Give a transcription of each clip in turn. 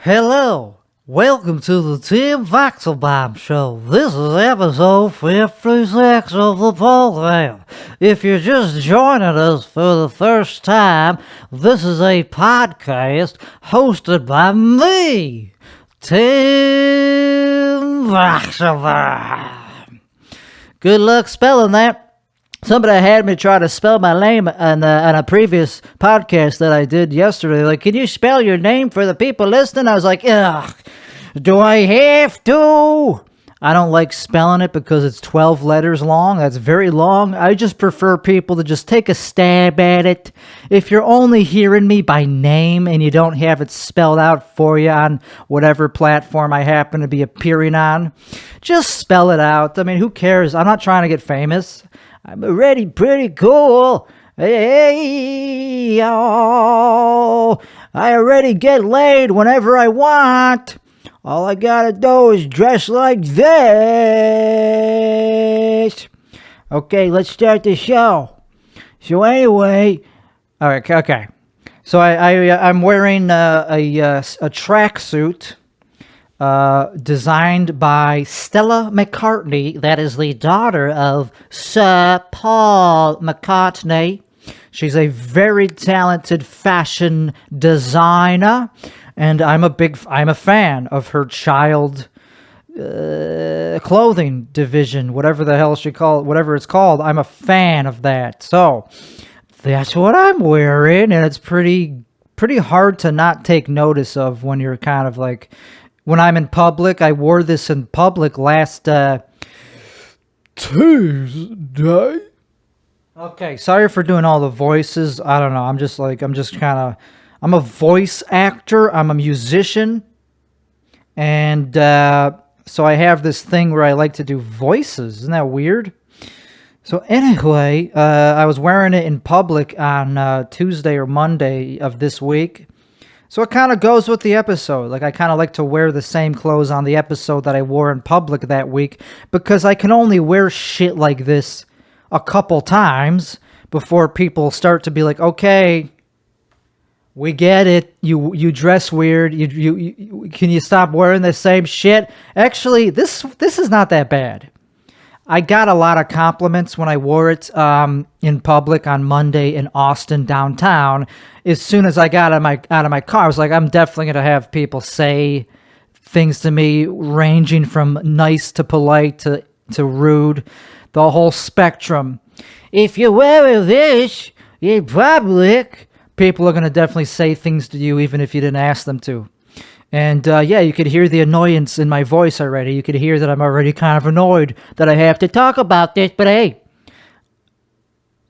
Hello, welcome to the Tim Weichselbaum Show. This is episode 56 of the program. If you're just joining us for the first time, this is a podcast hosted by me, Tim Weichselbaum. Good luck spelling that. Somebody had me try to spell my name on a previous podcast that I did yesterday. Like, can you spell your name for the people listening? I was like, ugh, do I have to? I don't like spelling it because it's 12 letters long. That's very long. I just prefer people to just take a stab at it. If you're only hearing me by name and you don't have it spelled out for you on whatever platform I happen to be appearing on, just spell it out. I mean, who cares? I'm not trying to get famous. I'm already pretty cool. Hey, oh, I already get laid whenever I want. All I gotta do is dress like this. Okay, let's start the show. So anyway, all right, okay. So I'm wearing a tracksuit. Designed by Stella McCartney, that is the daughter of Sir Paul McCartney. She's a very talented fashion designer, and I'm a fan of her child clothing division, whatever the hell whatever it's called. I'm a fan of that. So that's what I'm wearing, and it's pretty hard to not take notice of when you're kind of like. When I'm in public, I wore this in public last Tuesday. Okay, sorry for doing all the voices. I don't know. I'm a voice actor. I'm a musician. And so I have this thing where I like to do voices. Isn't that weird? So anyway, I was wearing it in public on Tuesday or Monday of this week. So it kind of goes with the episode. Like, I kind of like to wear the same clothes on the episode that I wore in public that week because I can only wear shit like this a couple times before people start to be like, okay, we get it. You dress weird. You can you stop wearing the same shit? Actually, this is not that bad. I got a lot of compliments when I wore it in public on Monday in Austin downtown. As soon as I got out of my car, I was like, I'm definitely gonna have people say things to me, ranging from nice to polite to rude, the whole spectrum. If you wear this in public, people are gonna definitely say things to you, even if you didn't ask them to. And yeah, you could hear the annoyance in my voice already. You could hear that I'm already kind of annoyed that I have to talk about this. But hey,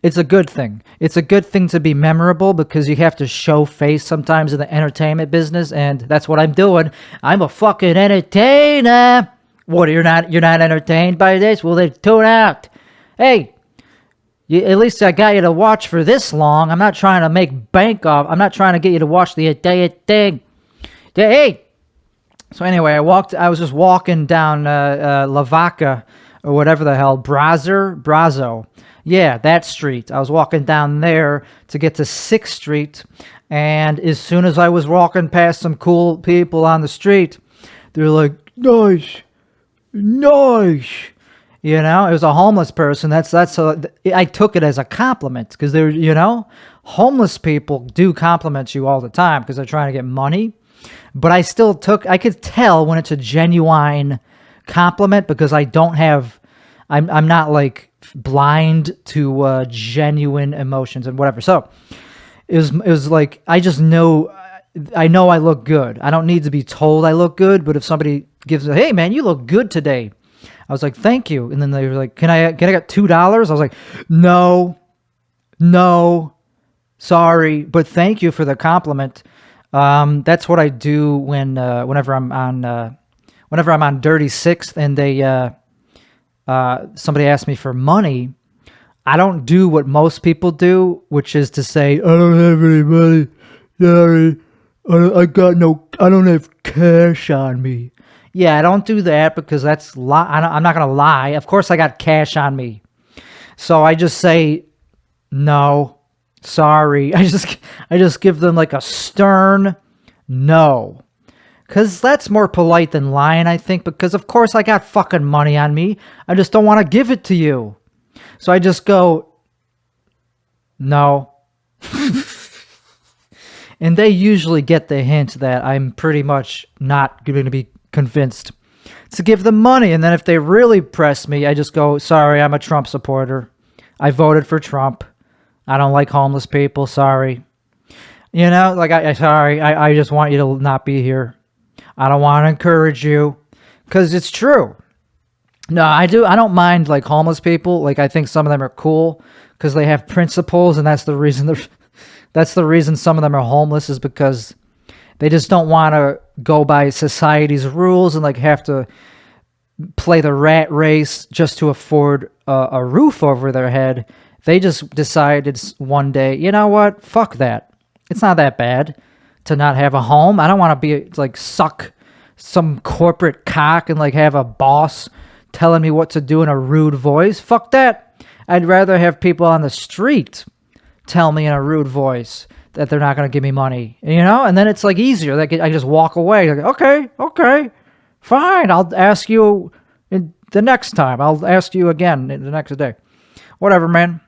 it's a good thing. It's a good thing to be memorable because you have to show face sometimes in the entertainment business. And that's what I'm doing. I'm a fucking entertainer. What, you're not entertained by this? Well, then tune out. Hey, at least I got you to watch for this long. I'm not trying to make bank off. I'm not trying to get you to watch the entire thing. Hey, so anyway, I was just walking down La Vaca or whatever the hell, Brazo. Yeah, that street. I was walking down there to get to 6th Street, and as soon as I was walking past some cool people on the street, they're like, nice. You know, it was a homeless person. I took it as a compliment because homeless people do compliment you all the time because they're trying to get money. But I could tell when it's a genuine compliment because I'm not like blind to genuine emotions and whatever. So it was like, I know I look good. I don't need to be told I look good, but if somebody gives me, hey man, you look good today. I was like, thank you. And then they were like, can I get $2? I was like, no, sorry, but thank you for the compliment. That's what I do whenever I'm on Dirty Sixth and somebody asks me for money. I don't do what most people do, which is to say, I don't have any money. Sorry, I don't have cash on me. Yeah, I don't do that because I'm not gonna lie. Of course, I got cash on me, so I just say no. Sorry. I just give them like a stern no. Because that's more polite than lying, I think, because of course I got fucking money on me. I just don't want to give it to you. So I just go, no. And they usually get the hint that I'm pretty much not going to be convinced to give them money. And then if they really press me, I just go, sorry, I'm a Trump supporter. I voted for Trump. I don't like homeless people. Sorry. You know, like, sorry, I just want you to not be here. I don't want to encourage you, because it's true. No, I don't mind, like, homeless people. Like, I think some of them are cool because they have principles, and that's the reason some of them are homeless, is because they just don't want to go by society's rules and, like, have to play the rat race just to afford a roof over their head. They just decided one day, you know what? Fuck that. It's not that bad to not have a home. I don't want to be, like, suck some corporate cock and, like, have a boss telling me what to do in a rude voice. Fuck that. I'd rather have people on the street tell me in a rude voice that they're not going to give me money, you know? And then it's, like, easier. Like, I just walk away. Like, okay, fine. I'll ask you the next time. I'll ask you again the next day. Whatever, man.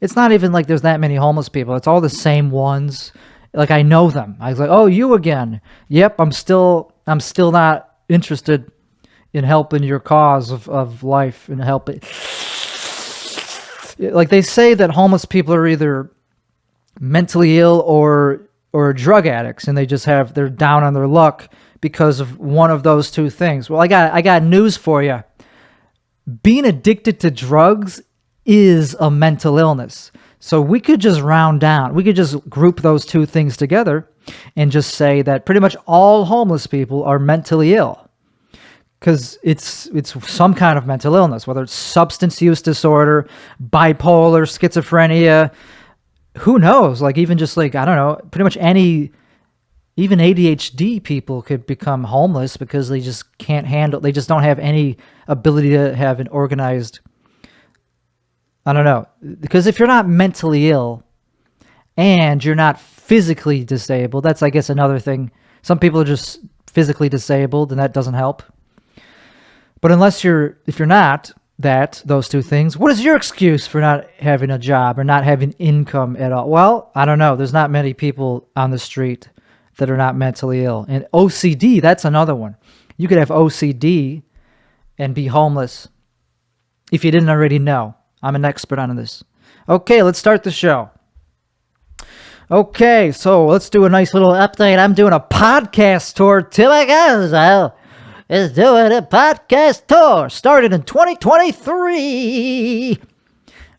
It's not even like there's that many homeless people. It's all the same ones. Like, I know them. I was like, oh, you again. Yep, I'm still not interested in helping your cause of life and helping. Like, they say that homeless people are either mentally ill or drug addicts, and they're down on their luck because of one of those two things. Well, I got news for you. Being addicted to drugs is a mental illness. So we could just round down. We could just group those two things together and just say that pretty much all homeless people are mentally ill. Because it's some kind of mental illness, whether it's substance use disorder, bipolar, schizophrenia, who knows? Like, even just, like, I don't know, pretty much even ADHD people could become homeless because they just can't handle, they just don't have any ability to have an organized, I don't know. Because if you're not mentally ill and you're not physically disabled, that's, I guess, another thing. Some people are just physically disabled, and that doesn't help. But if you're not those two things, what is your excuse for not having a job or not having income at all? Well, I don't know. There's not many people on the street that are not mentally ill. And OCD, that's another one. You could have OCD and be homeless if you didn't already know. I'm an expert on this. Okay, let's start the show. Okay, so let's do a nice little update. I'm doing a podcast tour. Till I guess is doing a podcast tour. Started in 2023.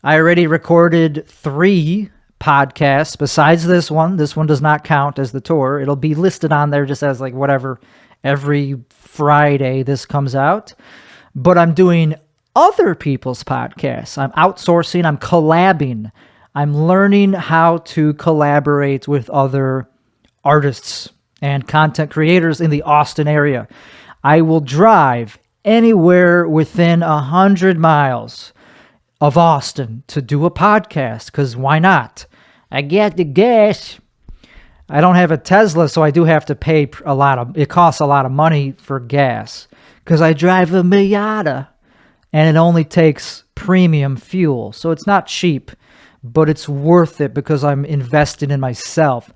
I already recorded 3 podcasts besides this one. This one does not count as the tour. It'll be listed on there just as, like, whatever, every Friday this comes out. But I'm doing other people's podcasts. I'm outsourcing. I'm collabing. I'm learning how to collaborate with other artists and content creators in the Austin area. I will drive anywhere within 100 miles of Austin to do a podcast, because why not? I get the gas. I don't have a Tesla, so I do have to pay it costs a lot of money for gas, because I drive a Miata, and it only takes premium fuel, so it's not cheap, but it's worth it because I'm investing in myself.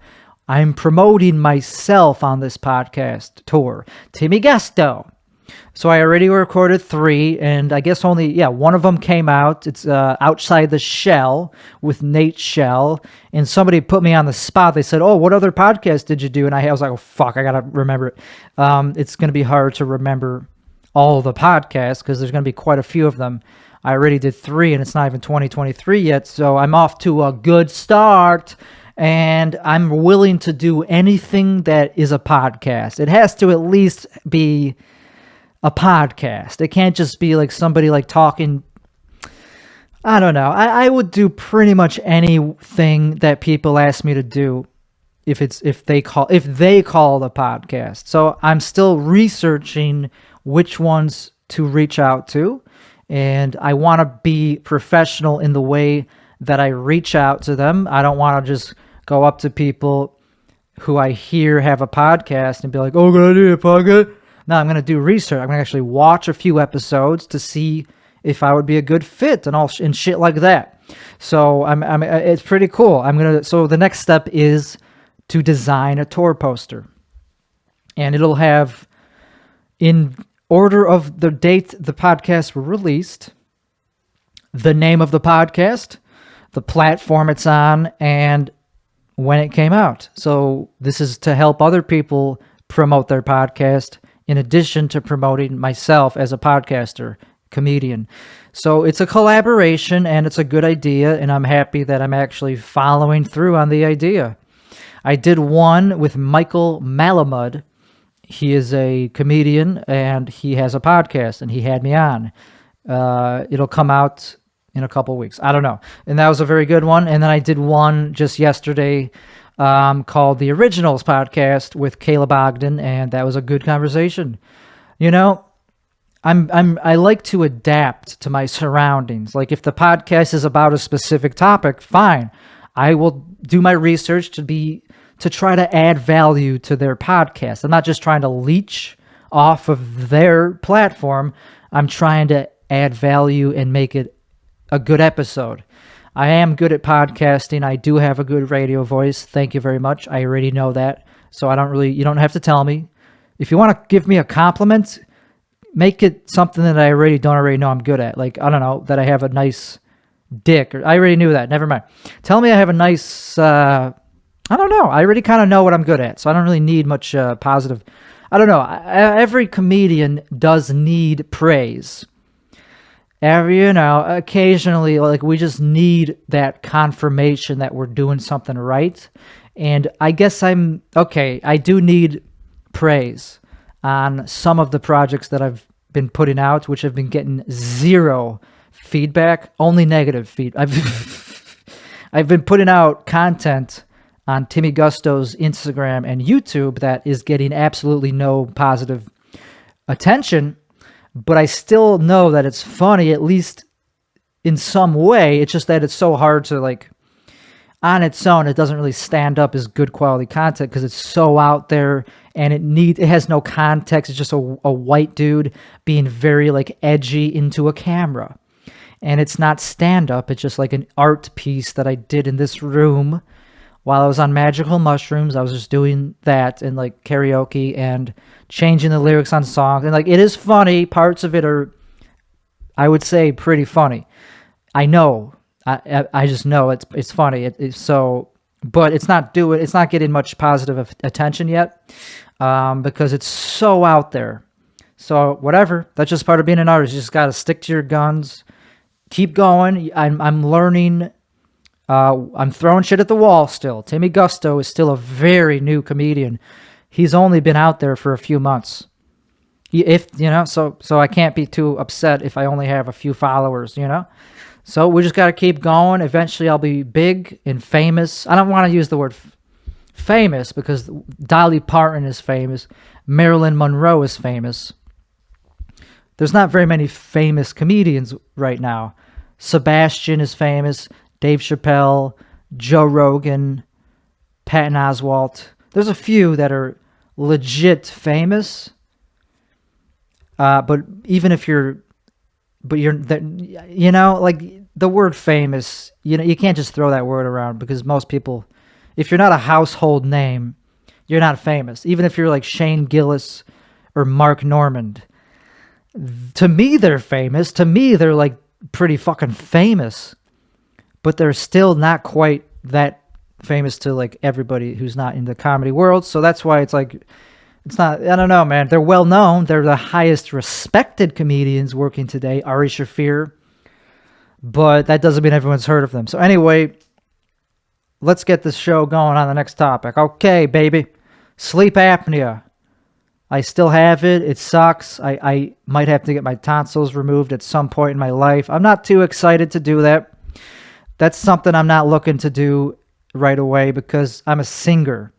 I'm promoting myself on this podcast tour. Timmy Gusto. So I already recorded 3, and I guess one of them came out. It's Outside the Shell with Nate Shell, and somebody put me on the spot. They said, oh, what other podcast did you do? And I was like, oh, fuck, I got to remember it. It's going to be hard to remember all the podcasts because there's going to be quite a few of them. I already did 3, and it's not even 2023 yet, so I'm off to a good start. And I'm willing to do anything that is a podcast. It has to at least be a podcast. It can't just be like somebody like talking. I don't know. I would do pretty much anything that people ask me to do if they call it a podcast. So I'm still researching which ones to reach out to, and I want to be professional in the way that I reach out to them. I don't want to just go up to people who I hear have a podcast and be like, oh, good idea, podcast. No, I'm going to do research. I'm going to actually watch a few episodes to see if I would be a good fit and shit like that. So it's pretty cool. So the next step is to design a tour poster, and it'll have, in order of the date the podcast were released, the name of the podcast, the platform it's on, and when it came out. So this is to help other people promote their podcast in addition to promoting myself as a podcaster, comedian. So it's a collaboration, and it's a good idea, and I'm happy that I'm actually following through on the idea. I did one with Michael Malamud. He is a comedian, and he has a podcast, and he had me on. It'll come out in a couple weeks. I don't know. And that was a very good one. And then I did one just yesterday called The Originals Podcast with Caleb Ogden, and that was a good conversation. You know, I like to adapt to my surroundings. Like, if the podcast is about a specific topic, fine. I will do my research to try to add value to their podcast. I'm not just trying to leech off of their platform. I'm trying to add value and make it a good episode. I am good at podcasting. I do have a good radio voice. Thank you very much. I already know that. So you don't have to tell me. If you want to give me a compliment, make it something that I don't already know I'm good at. Like, I don't know, that I have a nice dick. I already knew that. Never mind. Tell me I have a nice, I don't know. I already kind of know what I'm good at. So I don't really need much positive. I don't know. Every comedian does need praise. Occasionally, like, we just need that confirmation that we're doing something right. And I guess I do need praise on some of the projects that I've been putting out, which have been getting zero feedback, only negative feedback. I've been putting out content on Timmy Gusto's Instagram and YouTube that is getting absolutely no positive attention. But I still know that it's funny, at least in some way. It's just that it's so hard to, like, on its own, it doesn't really stand up as good quality content because it's so out there, and it has no context. It's just a white dude being very, like, edgy into a camera. And it's not stand up. It's just like an art piece that I did in this room while I was on magical mushrooms. I was just doing that and, like, karaoke and changing the lyrics on songs. And, like, it is funny. Parts of it are, I would say, pretty funny. I know. I just know it's funny. But it's not getting much positive attention yet because it's so out there. So whatever. That's just part of being an artist. You just got to stick to your guns. Keep going. I'm learning. I'm throwing shit at the wall still. Timmy Gusto is still a very new comedian. He's only been out there for a few months. So I can't be too upset if I only have a few followers, So we just got to keep going. Eventually I'll be big and famous. I don't want to use the word famous because Dolly Parton is famous. Marilyn Monroe is famous. There's not very many famous comedians right now. Sebastian is famous. Dave Chappelle, Joe Rogan, Patton Oswalt. There's a few that are legit famous. But even if like, the word famous, you can't just throw that word around because most people, if you're not a household name, you're not famous. Even if you're like Shane Gillis or Mark Normand. To me, they're famous. To me, they're like pretty fucking famous. But they're still not quite that famous to like everybody who's not in the comedy world. So that's why it's like, it's not, I don't know, man. They're well known. They're the highest respected comedians working today, Ari Shaffir. But that doesn't mean everyone's heard of them. So anyway, let's get this show going on the next topic. Okay, baby. Sleep apnea. I still have it. It sucks. I might have to get my tonsils removed at some point in my life. I'm not too excited to do that. That's something I'm not looking to do right away because I'm a singer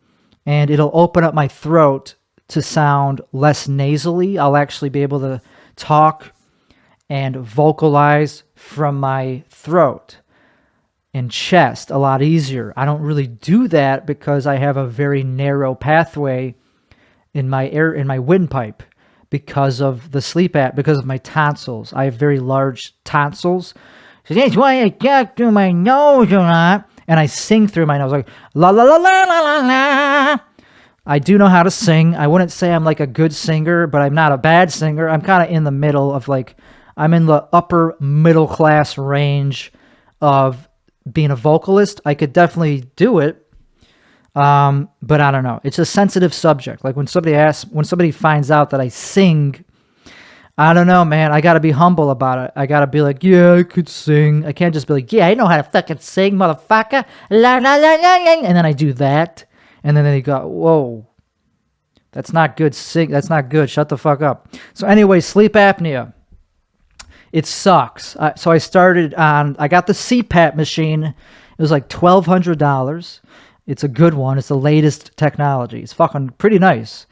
and it'll open up my throat to sound less nasally. I'll actually be able to talk and vocalize from my throat. and chest a lot easier. I don't really do that because I have a very narrow pathway in my windpipe because of the sleep because of my tonsils. I have very large tonsils. So that's why I talk through my nose a lot. And I sing through my nose like la la la la la la la. I do know how to sing. I wouldn't say I'm like a good singer, but I'm not a bad singer. I'm kind of in the middle of like, I'm in the upper middle class range of being a vocalist. I could definitely do it. But I don't know. It's a sensitive subject. Like when somebody finds out that I sing, I don't know, man. I got to be humble about it. I got to be like, yeah, I could sing. I can't just be like, yeah, I know how to fucking sing, motherfucker. La, la, la, la, la. And then I do that. And then they go, whoa, that's not good. That's not good. Shut the fuck up. So anyway, sleep apnea. It sucks. So I got the CPAP machine. It was like $1,200. It's a good one. It's the latest technology. It's fucking pretty nice.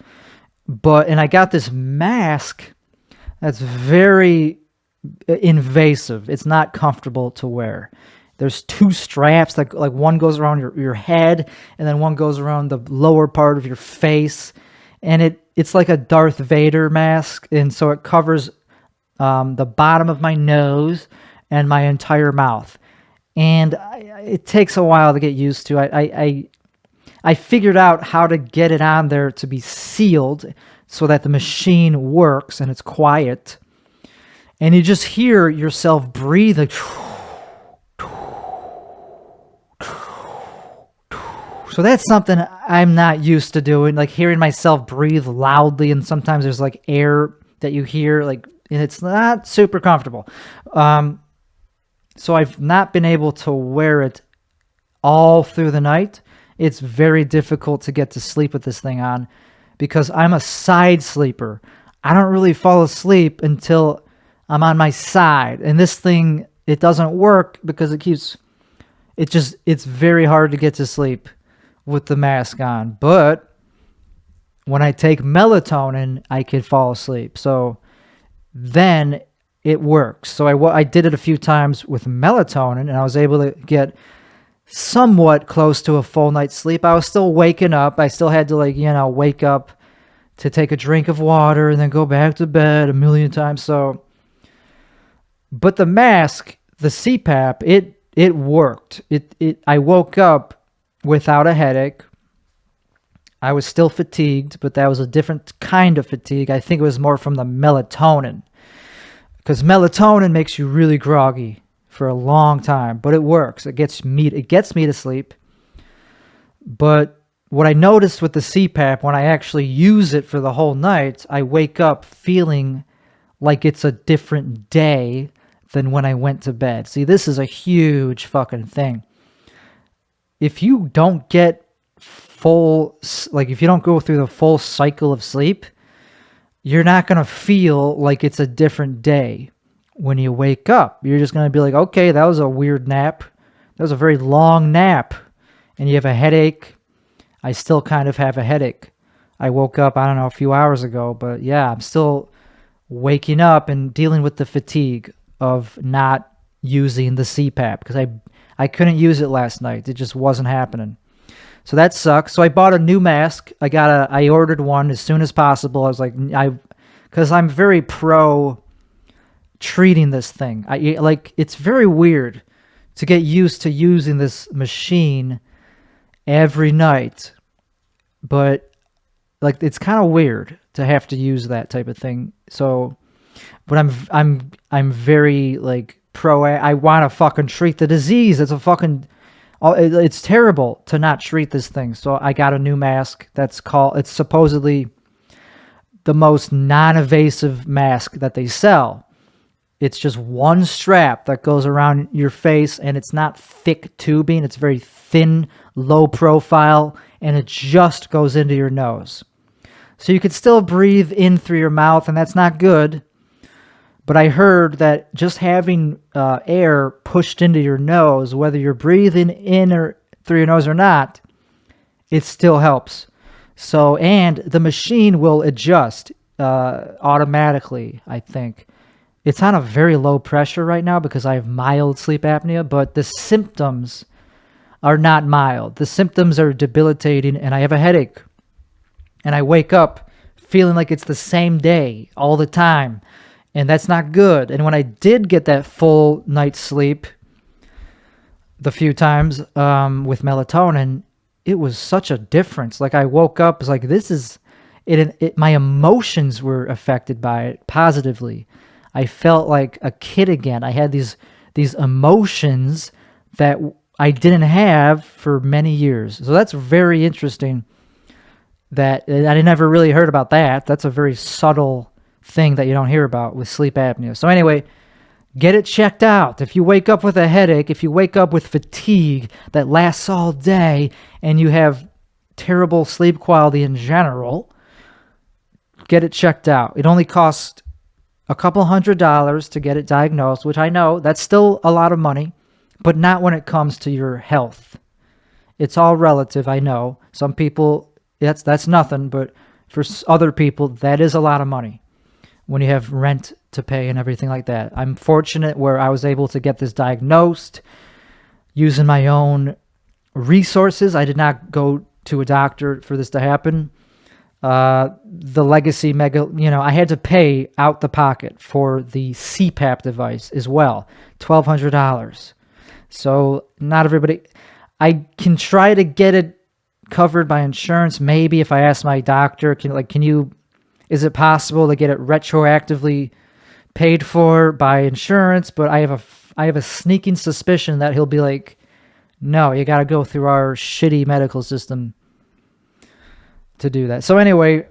And I got this mask that's very invasive. It's not comfortable to wear. There's two straps, like one goes around your head, and then one goes around the lower part of your face. And it's like a Darth Vader mask, and so it covers the bottom of my nose and my entire mouth. And it takes a while to get used to. I figured out how to get it on there to be sealed so that the machine works and it's quiet. And you just hear yourself breathe like... So that's something I'm not used to doing, like hearing myself breathe loudly, and sometimes there's like air that you hear, like, and it's not super comfortable. So I've not been able to wear it all through the night. It's very difficult to get to sleep with this thing on because I'm a side sleeper. I don't really fall asleep until I'm on my side, and this thing, it doesn't work because it's very hard to get to sleep with the mask on. But when I take melatonin, I can fall asleep. So then it works. So I did it a few times with melatonin, and I was able to get somewhat close to a full night's sleep. I was still waking up. I still had to wake up to take a drink of water and then go back to bed a million times. So, but the mask, the CPAP, it worked. I woke up without a headache. I was still fatigued, but that was a different kind of fatigue. I think it was more from the melatonin, because melatonin makes you really groggy for a long time, but it works. It gets me to sleep. But what I noticed with the CPAP, when I actually use it for the whole night, I wake up feeling like it's a different day than when I went to bed. See, this is a huge fucking thing. If you don't get if you don't go through the full cycle of sleep, you're not going to feel like it's a different day when you wake up. You're just going to be like, okay, that was a weird nap. That was a very long nap. And you have a headache. I still kind of have a headache. I woke up, I don't know, a few hours ago, but yeah, I'm still waking up and dealing with the fatigue of not using the CPAP because I couldn't use it last night. It just wasn't happening. So that sucks. So I bought a new mask. I ordered one as soon as possible. I was like, because I'm very pro treating this thing. It's very weird to get used to using this machine every night, but it's kind of weird to have to use that type of thing. So, but I'm very pro. I want to fucking treat the disease. It's terrible to not treat this thing. So I got a new mask it's supposedly the most non-invasive mask that they sell. It's just one strap that goes around your face, and it's not thick tubing. It's very thin, low profile, and it just goes into your nose. So you could still breathe in through your mouth, and that's not good. But I heard that just having air pushed into your nose, whether you're breathing in or through your nose or not, it still helps. So, and the machine will adjust automatically, I think. It's on a very low pressure right now because I have mild sleep apnea, but the symptoms are not mild. The symptoms are debilitating, and I have a headache. And I wake up feeling like it's the same day all the time, and that's not good. And when I did get that full night's sleep, the few times with melatonin, it was such a difference. Like I woke up, it's like this is it. My emotions were affected by it positively. I felt like a kid again. I had these emotions that I didn't have for many years. So that's very interesting. That I never really heard about that. That's a very subtle thing that you don't hear about with sleep apnea. So anyway, get it checked out. If you wake up with a headache, if you wake up with fatigue that lasts all day, and you have terrible sleep quality in general, get it checked out. It only costs a couple $100 to get it diagnosed, which I know that's still a lot of money, but not when it comes to your health. It's all relative, I know. Some people, that's nothing, but for other people, that is a lot of money when you have rent to pay and everything like that. I'm fortunate where I was able to get this diagnosed using my own resources. I did not go to a doctor for this to happen. The legacy I had to pay out the pocket for the CPAP device as well, $1,200. So not everybody, I can try to get it covered by insurance. Maybe if I ask my doctor, is it possible to get it retroactively paid for by insurance? But I have a sneaking suspicion that he'll be like, no, you got to go through our shitty medical system to do that. So anyway,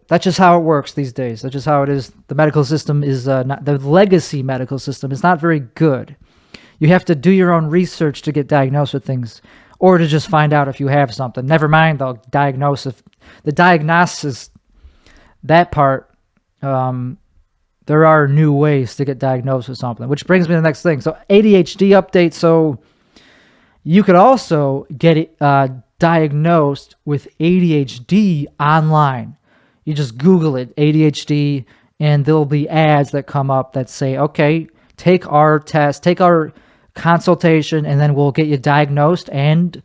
that's just how it works these days. That's just how it is. The medical system is not, the legacy medical system is not very good. You have to do your own research to get diagnosed with things, or to just find out if you have something. Never mind the diagnosis. The diagnosis, that part, there are new ways to get diagnosed with something, which brings me to the next thing. So ADHD update. So you could also get diagnosed with ADHD online. You just Google it, ADHD, and there'll be ads that come up that say, okay, take our test, take our consultation, and then we'll get you diagnosed and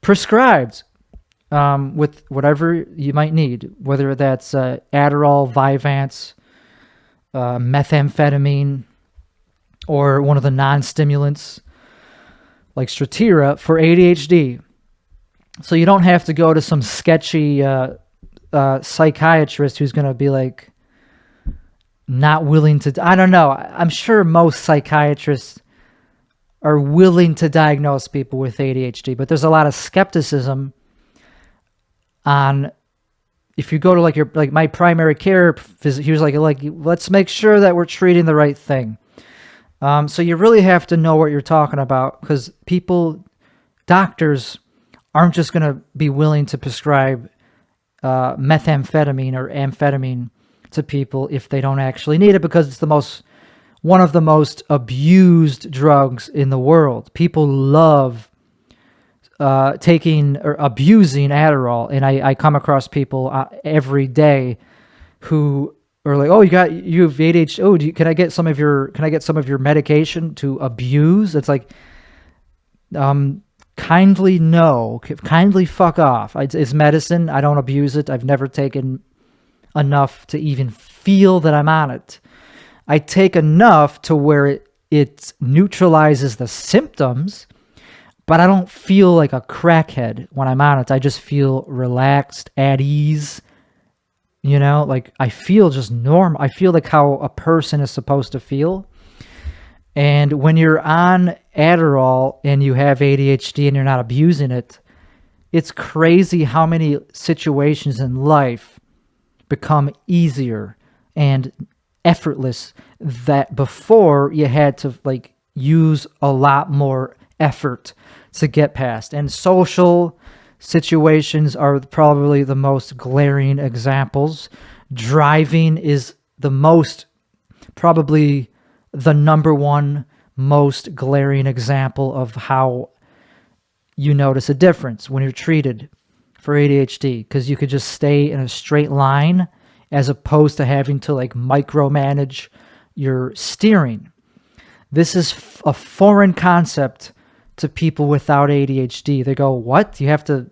prescribed with whatever you might need, whether that's Adderall, Vyvanse, methamphetamine, or one of the non-stimulants like Strattera for ADHD. So you don't have to go to some sketchy psychiatrist who's going to be like not willing to, I don't know. I'm sure most psychiatrists are willing to diagnose people with ADHD, but there's a lot of skepticism on, if you go to my primary care visit, he was like, let's make sure that we're treating the right thing. So you really have to know what you're talking about, because doctors aren't just going to be willing to prescribe methamphetamine or amphetamine to people if they don't actually need it, because it's one of the most abused drugs in the world. People love taking or abusing Adderall, and I come across people every day who are like, "Oh, you have ADHD. Oh, can I get some of your medication to abuse?" It's like, kindly no, kindly fuck off. It's medicine. I don't abuse it. I've never taken enough to even feel that I'm on it. I take enough to where it neutralizes the symptoms, but I don't feel like a crackhead when I'm on it. I just feel relaxed, at ease, like I feel just normal. I feel like how a person is supposed to feel. And when you're on Adderall and you have ADHD and you're not abusing it, it's crazy how many situations in life become easier and effortless that before you had to use a lot more effort to get past. And social situations are probably the most glaring examples. Driving is probably the number one most glaring example of how you notice a difference when you're treated for ADHD, because you could just stay in a straight line as opposed to having to micromanage your steering. This is a foreign concept to people without ADHD. They go, what? You have to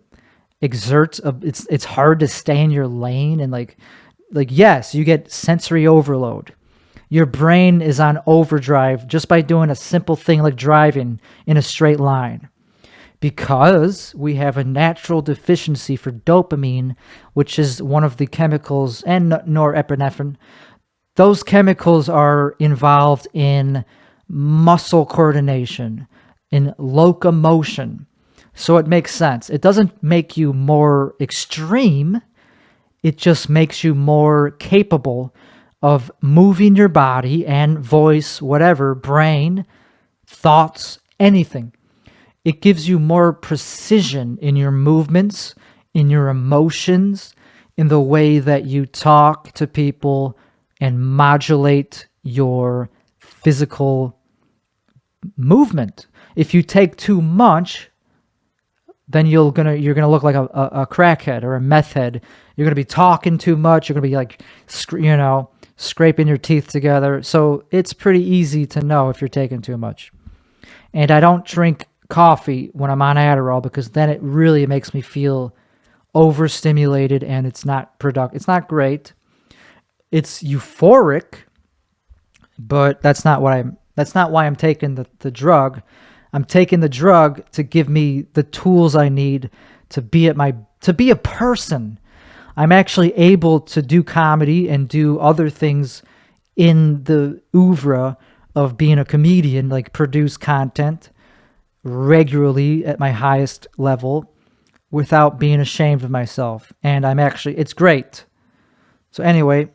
exert, it's hard to stay in your lane, and like yes, you get sensory overload. Your brain is on overdrive just by doing a simple thing like driving in a straight line, because we have a natural deficiency for dopamine, which is one of the chemicals, and norepinephrine. Those chemicals are involved in muscle coordination, in locomotion. So it makes sense. It doesn't make you more extreme. It just makes you more capable of moving your body and voice, whatever, brain, thoughts, anything. It gives you more precision in your movements, in your emotions, in the way that you talk to people and modulate your physical movement. If you take too much, then you're gonna look like a crackhead or a meth head. You're gonna be talking too much. You're gonna be like, scraping your teeth together. So it's pretty easy to know if you're taking too much. And I don't drink coffee when I'm on Adderall, because then it really makes me feel overstimulated, and it's not productive. It's not great. It's euphoric, but that's not why I'm taking the drug. I'm taking the drug to give me the tools I need to be a person. I'm actually able to do comedy and do other things in the oeuvre of being a comedian, like produce content regularly at my highest level without being ashamed of myself. And it's great. So anyway,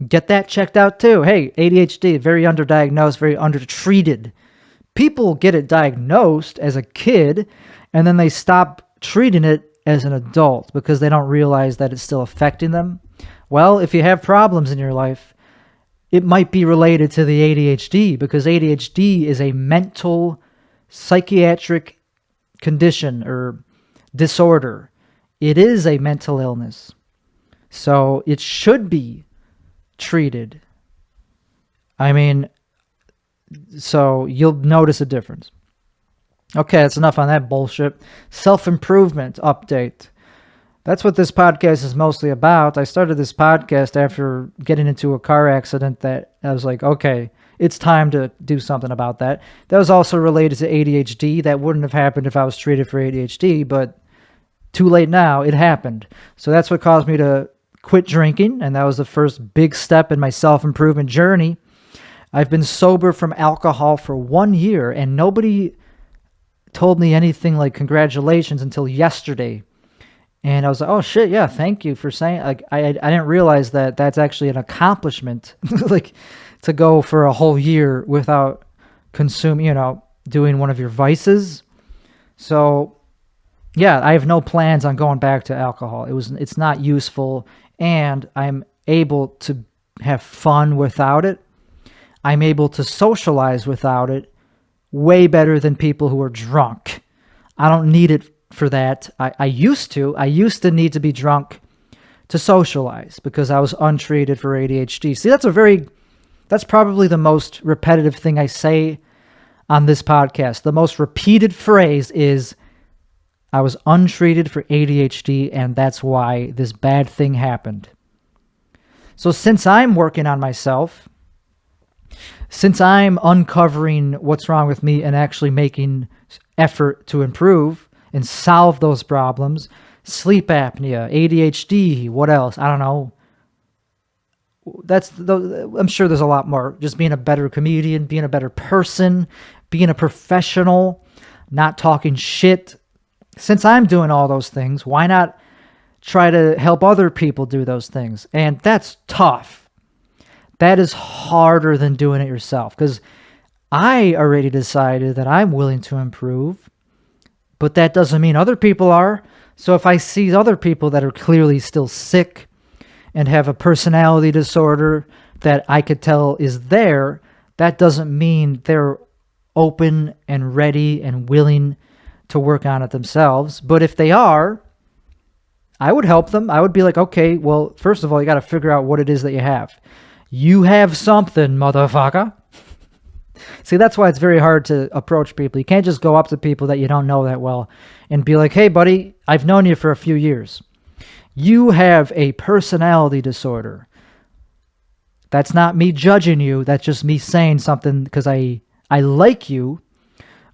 get that checked out too. Hey, ADHD, very underdiagnosed, very undertreated. People get it diagnosed as a kid, and then they stop treating it as an adult because they don't realize that it's still affecting them. Well, if you have problems in your life, it might be related to the ADHD, because ADHD is a mental psychiatric condition or disorder. It is a mental illness. So it should be treated. So you'll notice a difference. Okay, that's enough on that bullshit. Self-improvement update. That's what this podcast is mostly about. I started this podcast after getting into a car accident that I was like, okay, it's time to do something about that. That was also related to ADHD. That wouldn't have happened if I was treated for ADHD, but too late now, it happened. So that's what caused me to quit drinking, and that was the first big step in my self-improvement journey. I've been sober from alcohol for 1 year, and nobody told me anything like congratulations until yesterday. And I was like, oh shit, yeah, thank you for saying. Like, I didn't realize that that's actually an accomplishment, like to go for a whole year without doing one of your vices. So yeah, I have no plans on going back to alcohol. It's not useful, and I'm able to have fun without it. I'm able to socialize without it way better than people who are drunk. I don't need it for that. I used to need to be drunk to socialize because I was untreated for ADHD. See, that's probably the most repetitive thing I say on this podcast. The most repeated phrase is, I was untreated for ADHD, and that's why this bad thing happened. So since I'm working on myself, since I'm uncovering what's wrong with me and actually making effort to improve and solve those problems, sleep apnea, ADHD, what else? I don't know. I'm sure there's a lot more. Just being a better comedian, being a better person, being a professional, not talking shit. Since I'm doing all those things, why not try to help other people do those things? And that's tough. That is harder than doing it yourself, because I already decided that I'm willing to improve, but that doesn't mean other people are. So if I see other people that are clearly still sick and have a personality disorder that I could tell is there, that doesn't mean they're open and ready and willing to work on it themselves. But if they are, I would help them. I would be like, okay, well, first of all, you got to figure out what it is that you have. You have something, motherfucker. See, that's why it's very hard to approach people. You can't just go up to people that you don't know that well and be like, hey, buddy, I've known you for a few years. You have a personality disorder. That's not me judging you. That's just me saying something because I like you,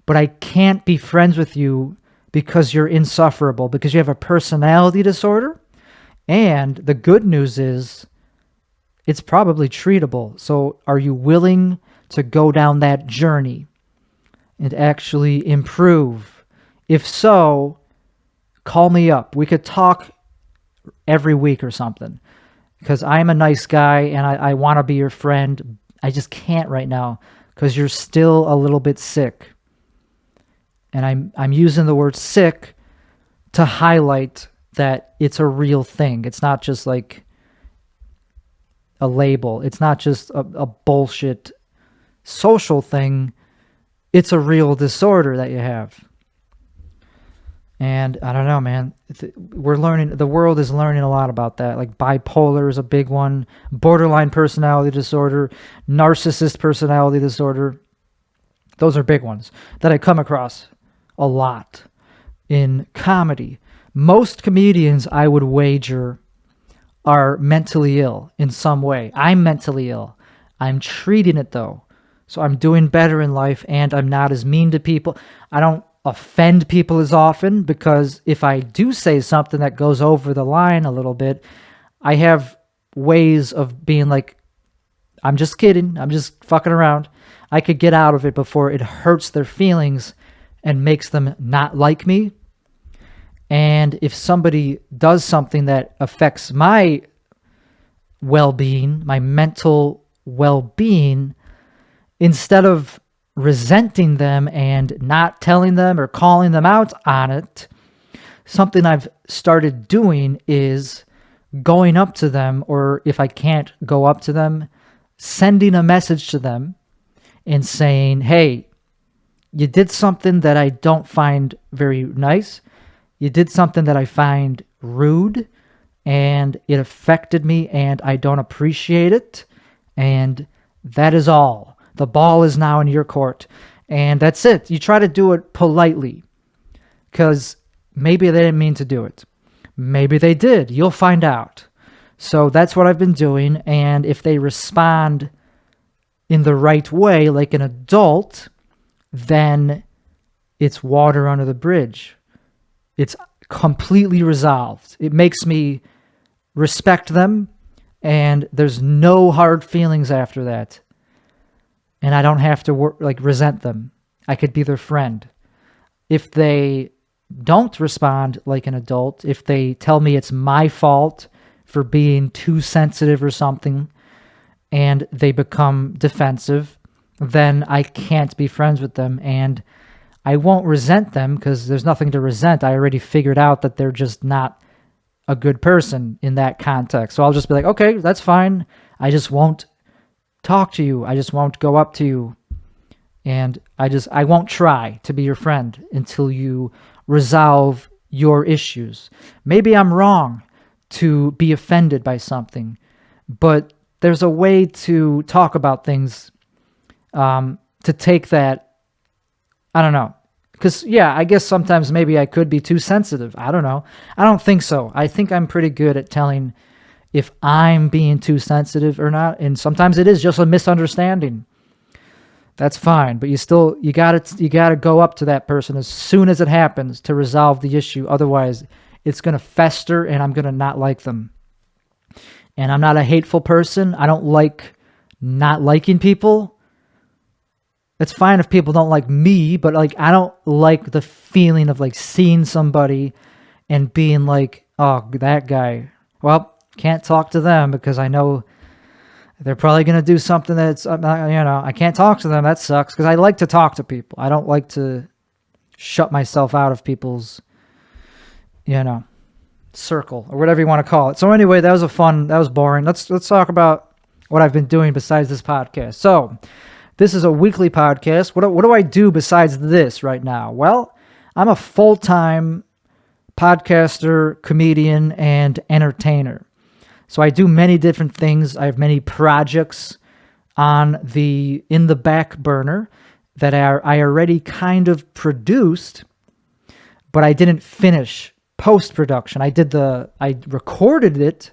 but I can't be friends with you because you're insufferable, because you have a personality disorder. And the good news is it's probably treatable. So are you willing to go down that journey and actually improve? If so, call me up. We could talk every week or something, because I'm a nice guy and I want to be your friend. I just can't right now because you're still a little bit sick. And I'm using the word sick to highlight that it's a real thing. It's not just like a label. It's not just a bullshit social thing. It's a real disorder that you have. And I don't know, man. We're learning, the world is learning a lot about that. Like bipolar is a big one, borderline personality disorder, narcissist personality disorder. Those are big ones that I come across a lot in comedy. Most comedians, I would wager, are mentally ill in some way. I'm mentally ill. I'm treating it though. So I'm doing better in life, and I'm not as mean to people. I don't offend people as often, because if I do say something that goes over the line a little bit, I have ways of being like, I'm just kidding. I'm just fucking around. I could get out of it before it hurts their feelings and makes them not like me. And if somebody does something that affects my well-being, my mental well-being, instead of resenting them and not telling them or calling them out on it, something I've started doing is going up to them, or if I can't go up to them, sending a message to them and saying, hey, you did something that I don't find very nice. You did something that I find rude, and it affected me, and I don't appreciate it. And that is all. The ball is now in your court. And that's it. You try to do it politely, because maybe they didn't mean to do it. Maybe they did. You'll find out. So that's what I've been doing. And if they respond in the right way, like an adult, then it's water under the bridge. It's completely resolved. It makes me respect them, and there's no hard feelings after that. And I don't have to resent them. I could be their friend. If they don't respond like an adult, if they tell me it's my fault for being too sensitive or something, and they become defensive, then I can't be friends with them, and I won't resent them, because there's nothing to resent. I already figured out that they're just not a good person in that context. So I'll just be like, okay, that's fine. I just won't talk to you. I just won't go up to you. And I won't try to be your friend until you resolve your issues. Maybe I'm wrong to be offended by something, but there's a way to talk about things, to take that, I don't know. Because, yeah, I guess sometimes maybe I could be too sensitive. I don't know. I don't think so. I think I'm pretty good at telling if I'm being too sensitive or not. And sometimes it is just a misunderstanding. That's fine. But you gotta go up to that person as soon as it happens to resolve the issue. Otherwise, it's going to fester, and I'm going to not like them. And I'm not a hateful person. I don't like not liking people. It's fine if people don't like me, but I don't like the feeling of seeing somebody and being like, oh, that guy. Well, can't talk to them because I know they're probably going to do something that's, I can't talk to them. That sucks, because I like to talk to people. I don't like to shut myself out of people's, circle or whatever you want to call it. So anyway, that was boring. Let's talk about what I've been doing besides this podcast. So this is a weekly podcast. What do I do besides this right now? Well, I'm a full-time podcaster, comedian, and entertainer. So I do many different things. I have many projects in the back burner that I already kind of produced, but I didn't finish post-production. I recorded it,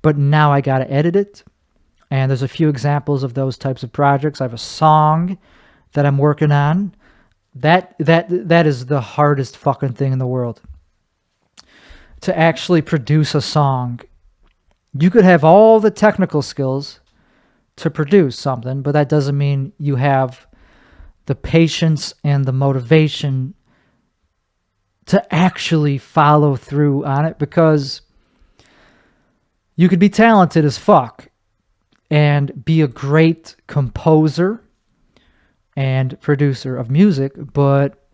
but now I got to edit it. And there's a few examples of those types of projects. I have a song that I'm working on. That is the hardest fucking thing in the world. To actually produce a song. You could have all the technical skills to produce something, but that doesn't mean you have the patience and the motivation to actually follow through on it, because you could be talented as fuck and be a great composer and producer of music, but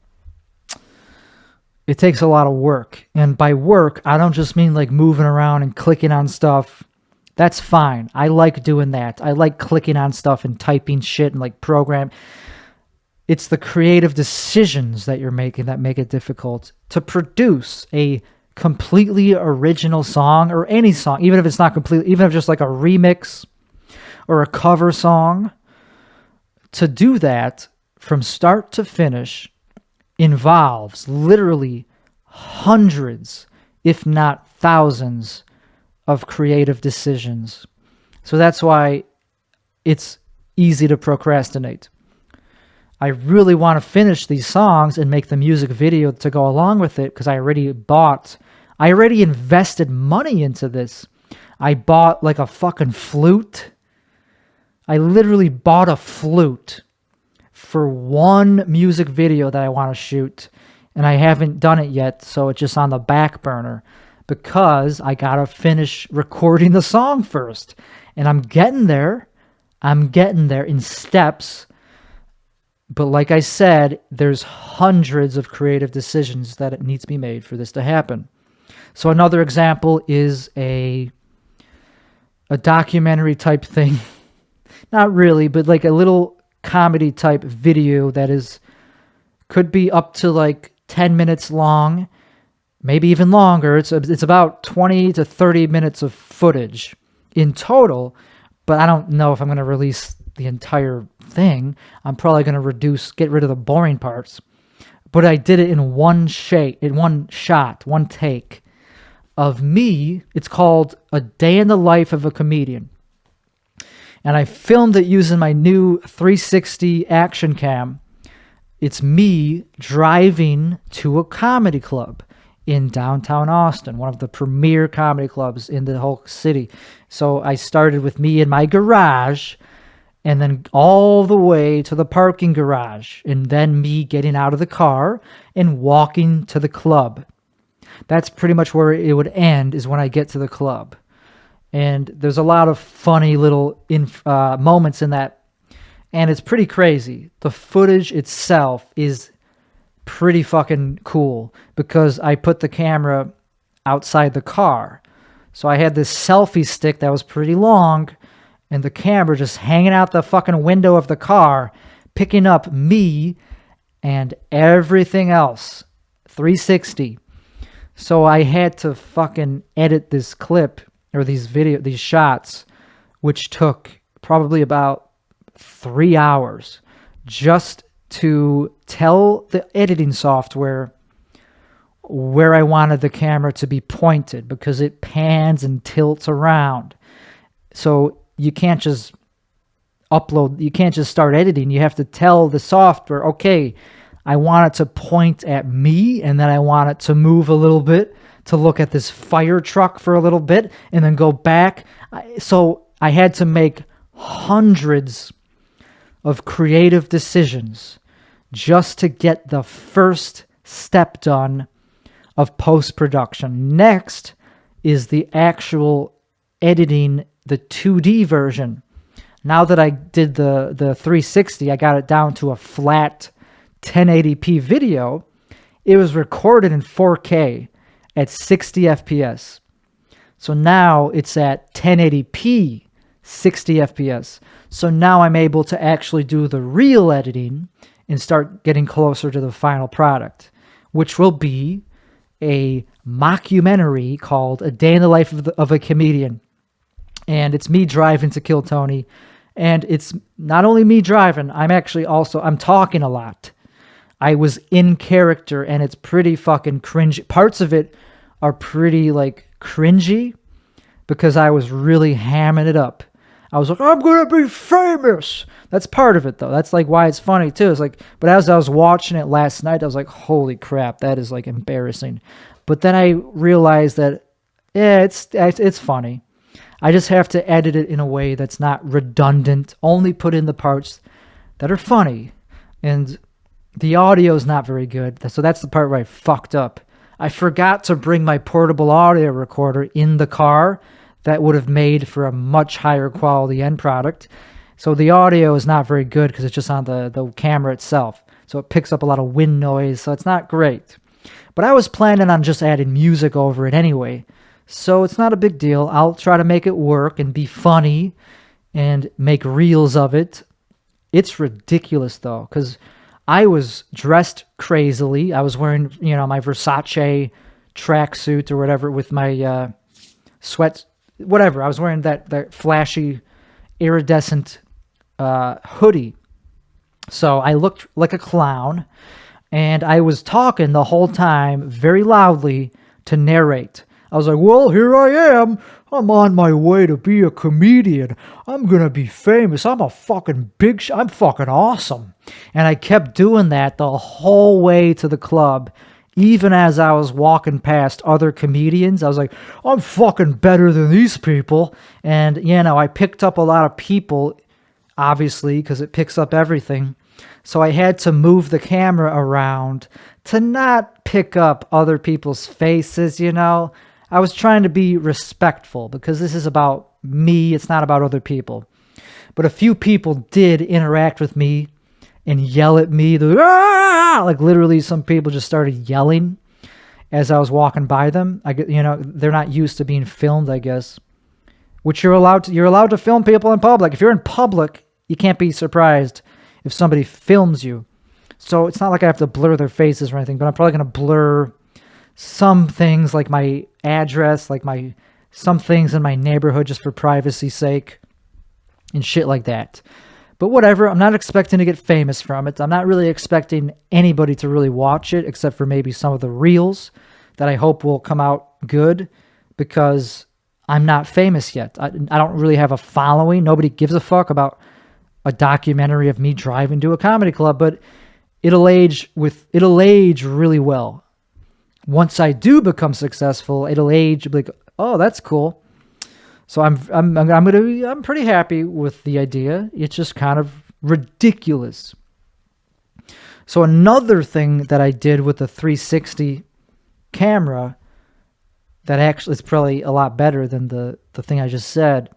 it takes a lot of work. And by work, I don't just mean like moving around and clicking on stuff. That's fine. I like doing that. I like clicking on stuff and typing shit and like program. It's the creative decisions that you're making that make it difficult to produce a completely original song, or any song, even if it's not completely, even if just like a remix or a cover song. To do that from start to finish involves literally hundreds, if not thousands, of creative decisions. So that's why it's easy to procrastinate. I really want to finish these songs and make the music video to go along with it, because I already invested money into this. I bought like a fucking flute. I literally bought a flute for one music video that I want to shoot, and I haven't done it yet, so it's just on the back burner because I gotta finish recording the song first. And I'm getting there in steps. But like I said, there's hundreds of creative decisions that it needs to be made for this to happen. So another example is a documentary type thing. Not really, but like a little comedy type video that could be up to like 10 minutes long, maybe even longer. It's about 20 to 30 minutes of footage in total, but I don't know if I'm going to release the entire thing. I'm probably going to get rid of the boring parts. But I did it in one shot, one take of me. It's called A Day in the Life of a Comedian. And I filmed it using my new 360 action cam. It's me driving to a comedy club in downtown Austin, one of the premier comedy clubs in the whole city. So I started with me in my garage, and then all the way to the parking garage, and then me getting out of the car and walking to the club. That's pretty much where it would end, is when I get to the club. And there's a lot of funny little moments in that, and it's pretty crazy. The footage itself is pretty fucking cool because I put the camera outside the car. So I had this selfie stick that was pretty long, and the camera just hanging out the fucking window of the car, picking up me and everything else, 360. So I had to fucking edit this clip, or these shots, which took probably about 3 hours just to tell the editing software where I wanted the camera to be pointed, because it pans and tilts around. So you can't just start editing. You have to tell the software, okay, I want it to point at me, and then I want it to move a little bit to look at this fire truck for a little bit, and then go back. So I had to make hundreds of creative decisions just to get the first step done of post-production. Next is the actual editing, the 2D version. Now that I did the 360, I got it down to a flat 1080p video. It was recorded in 4K at 60 FPS. So now it's at 1080p, 60 FPS. So now I'm able to actually do the real editing and start getting closer to the final product, which will be a mockumentary called A Day in the Life of a Comedian. And it's me driving to kill Tony. And it's not only me driving, I'm talking a lot. I was in character, and it's pretty fucking cringy. Parts of it are pretty, like, cringy because I was really hamming it up. I was like, I'm going to be famous. That's part of it, though. That's, like, why it's funny, too. It's like, but as I was watching it last night, I was like, holy crap, that is, like, embarrassing. But then I realized that, yeah, it's funny. I just have to edit it in a way that's not redundant, only put in the parts that are funny. And the audio is not very good, so that's the part where I fucked up. I forgot to bring my portable audio recorder in the car. That would have made for a much higher quality end product. So the audio is not very good because it's just on the camera itself. So it picks up a lot of wind noise, so it's not great. But I was planning on just adding music over it anyway. So it's not a big deal. I'll try to make it work and be funny and make reels of it. It's ridiculous, though, because I was dressed crazily. I was wearing, my Versace tracksuit or whatever with my sweat, whatever. I was wearing that flashy, iridescent hoodie. So I looked like a clown, and I was talking the whole time very loudly to narrate. I was like, well, here I am. I'm on my way to be a comedian. I'm going to be famous. I'm a fucking I'm fucking awesome. And I kept doing that the whole way to the club. Even as I was walking past other comedians, I was like, I'm fucking better than these people. And, I picked up a lot of people, obviously, because it picks up everything. So I had to move the camera around to not pick up other people's faces, I was trying to be respectful because this is about me. It's not about other people. But a few people did interact with me and yell at me. Like literally some people just started yelling as I was walking by them. They're not used to being filmed, I guess. Which you're allowed to film people in public. If you're in public, you can't be surprised if somebody films you. So it's not like I have to blur their faces or anything, but I'm probably going to blur some things like my address, like some things in my neighborhood just for privacy's sake and shit like that. But whatever, I'm not expecting to get famous from it. I'm not really expecting anybody to really watch it except for maybe some of the reels that I hope will come out good because I'm not famous yet. I don't really have a following. Nobody gives a fuck about a documentary of me driving to a comedy club, but it'll age really well. Once I do become successful, it'll age like, oh, that's cool. So I'm pretty happy with the idea. It's just kind of ridiculous. So another thing that I did with the 360 camera that actually is probably a lot better than the thing I just said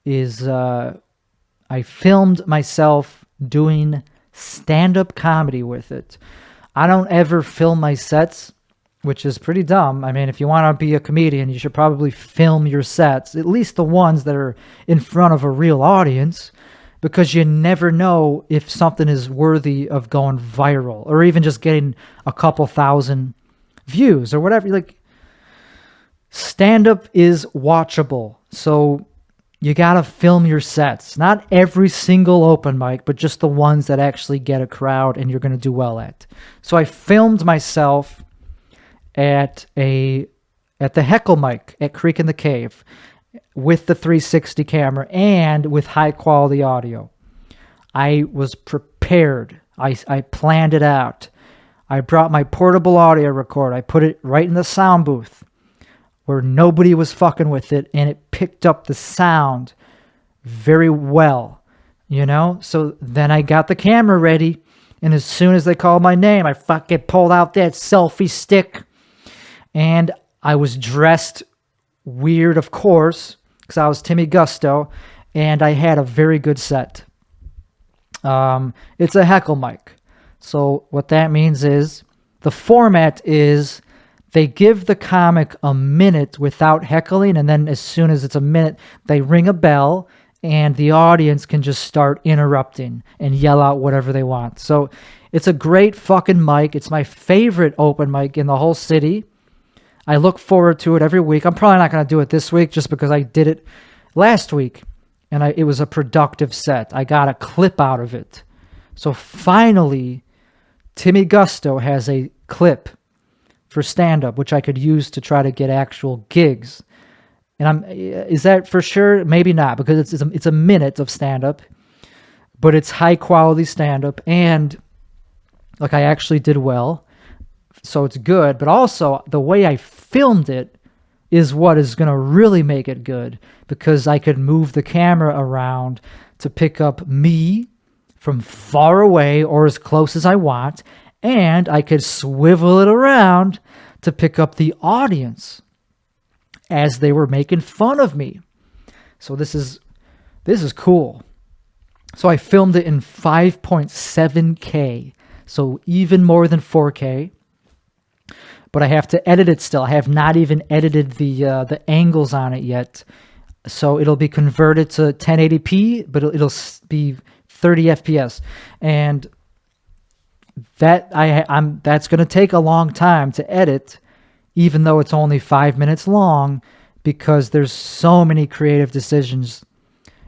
is I filmed myself doing stand-up comedy with it. I don't ever film my sets, which is pretty dumb. I mean, if you want to be a comedian, you should probably film your sets, at least the ones that are in front of a real audience, because you never know if something is worthy of going viral or even just getting a couple thousand views or whatever. Like, stand-up is watchable, so you gotta film your sets. Not every single open mic, but just the ones that actually get a crowd and you're gonna do well at. So I filmed myself at the heckle mic at Creek in the Cave with the 360 camera and with high quality audio. I was prepared. I planned it out. I brought my portable audio recorder. I put it right in the sound booth where nobody was fucking with it, and it picked up the sound very well, So then I got the camera ready, and as soon as they called my name, I fucking pulled out that selfie stick, and I was dressed weird, of course, because I was Timmy Gusto, and I had a very good set. It's a heckle mic. So what that means is the format is they give the comic a minute without heckling, and then as soon as it's a minute, they ring a bell, and the audience can just start interrupting and yell out whatever they want. So it's a great fucking mic. It's my favorite open mic in the whole city. I look forward to it every week. I'm probably not going to do it this week just because I did it last week, and it was a productive set. I got a clip out of it. So finally, Timmy Gusto has a clip for stand-up, which I could use to try to get actual gigs. And is that for sure? Maybe not, because it's a minute of stand-up, but it's high-quality stand-up, and like I actually did well, so it's good. But also, the way I filmed it is what is going to really make it good, because I could move the camera around to pick up me from far away or as close as I want, and I could swivel it around to pick up the audience as they were making fun of me. So this is cool. So I filmed it in 5.7K, so even more than 4K. But I have to edit it still. I have not even edited the angles on it yet. So it'll be converted to 1080p, but it'll be 30 FPS. And that's going to take a long time to edit, even though it's only 5 minutes long, because there's so many creative decisions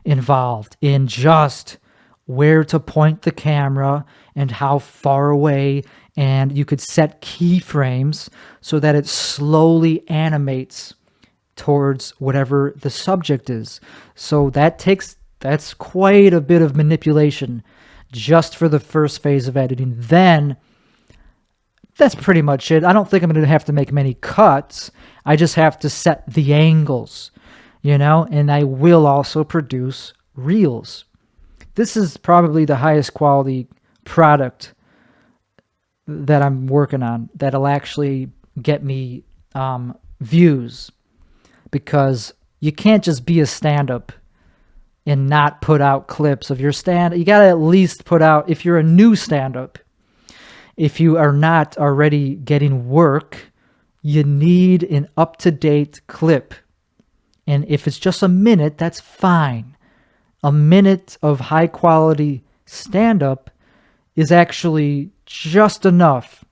involved in just where to point the camera and how far away, and you could set keyframes so that it slowly animates towards whatever the subject is. So that's quite a bit of manipulation just for the first phase of editing. Then that's pretty much it. I don't think I'm going to have to make many cuts. I just have to set the angles, and I will also produce reels. This is probably the highest quality product that I'm working on that'll actually get me views, because you can't just be a stand-up and not put out clips of your stand. You got to at least put out, if you're a new stand-up, if you are not already getting work, you need an up-to-date clip. And if it's just a minute, that's fine. A minute of high-quality stand-up is actually just enough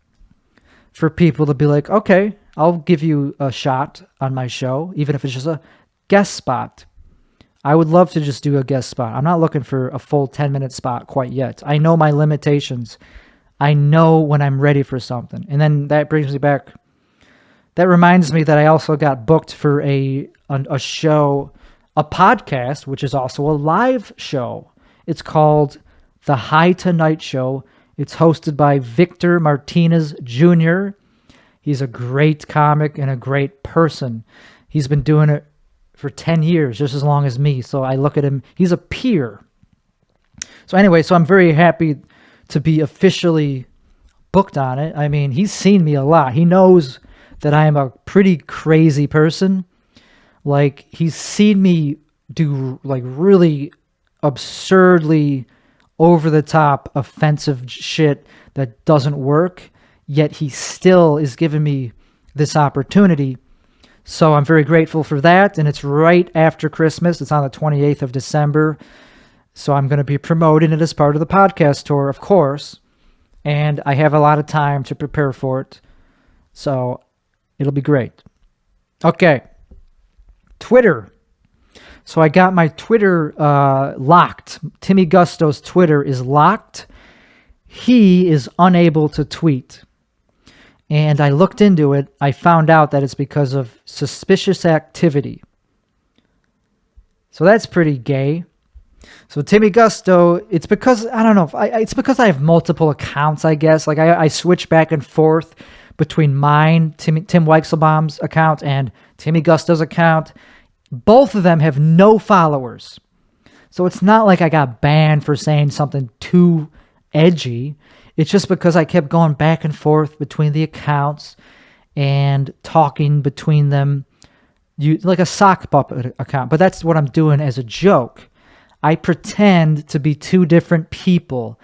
for people to be like, okay, I'll give you a shot on my show, even if it's just a guest spot. I would love to just do a guest spot. I'm not looking for a full 10-minute spot quite yet. I know my limitations. I know when I'm ready for something. And then that brings me back. That reminds me that I also got booked for a show, a podcast, which is also a live show. It's called The High Tonight Show. It's hosted by Victor Martinez Jr. He's a great comic and a great person. He's been doing it for 10 years, just as long as me. So I look at him, he's a peer. So anyway, I'm very happy to be officially booked on it. I mean, he's seen me a lot. He knows that I am a pretty crazy person. Like, he's seen me do like really absurdly over the top offensive shit that doesn't work, yet he still is giving me this opportunity. So I'm very grateful for that, and it's right after Christmas. It's on the 28th of December, so I'm going to be promoting it as part of the podcast tour, of course, and I have a lot of time to prepare for it, so it'll be great. Okay, Twitter. So I got my Twitter locked. Timmy Gusto's Twitter is locked. He is unable to tweet. And I looked into it. I found out that it's because of suspicious activity. So that's pretty gay. So Timmy Gusto, it's because, I don't know, it's because I have multiple accounts, I guess. Like I switch back and forth between mine, Tim Weichselbaum's account, and Timmy Gusto's account. Both of them have no followers. So it's not like I got banned for saying something too edgy. It's just because I kept going back and forth between the accounts and talking between them, like a sock puppet account. But that's what I'm doing as a joke. I pretend to be two different people.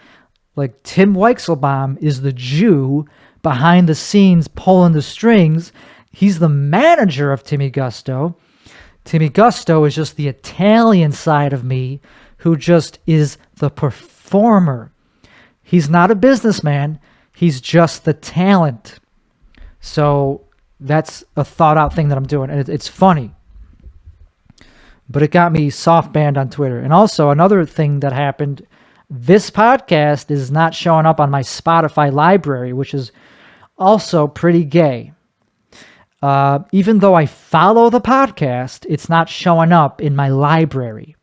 Like Tim Weichselbaum is the Jew behind the scenes pulling the strings. He's the manager of Timmy Gusto. Timmy Gusto is just the Italian side of me who just is the performer. He's not a businessman. He's just the talent. So that's a thought out thing that I'm doing. And it's funny. but it got me soft banned on Twitter. And also another thing that happened, this podcast is not showing up on my Spotify library, which is also pretty gay. Even though I follow the podcast, it's not showing up in my library.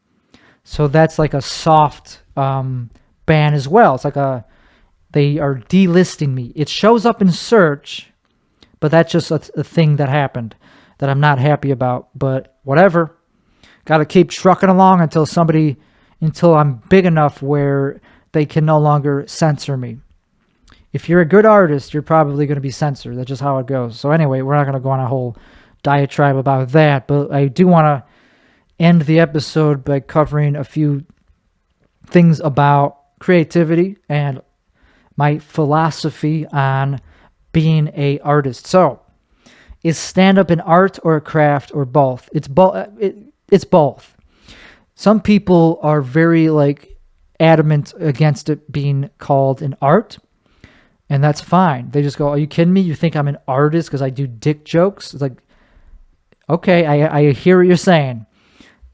So that's like a soft ban as well. It's like they are delisting me. It shows up in search, but that's just a thing that happened that I'm not happy about. But whatever. Got to keep trucking along until I'm big enough where they can no longer censor me. If you're a good artist, you're probably going to be censored. That's just how it goes. So anyway, we're not going to go on a whole diatribe about that, but I do want to end the episode by covering a few things about creativity and my philosophy on being an artist. So, is stand-up an art or a craft or both? It's both. Some people are very adamant against it being called an art, and that's fine. They just go, "Are you kidding me? You think I'm an artist because I do dick jokes?" It's like, okay, I hear what you're saying.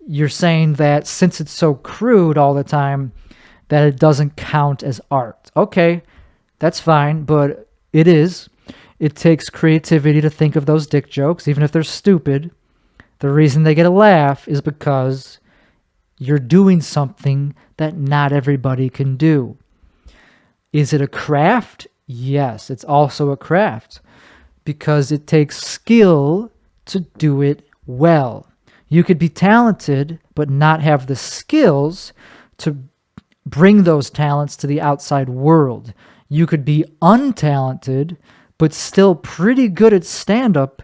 You're saying that since it's so crude all the time, that it doesn't count as art. Okay, that's fine, but it is. It takes creativity to think of those dick jokes, even if they're stupid. The reason they get a laugh is because you're doing something that not everybody can do. Is it a craft? Yes, it's also a craft because it takes skill to do it well. You could be talented but not have the skills to bring those talents to the outside world. You could be untalented but still pretty good at stand-up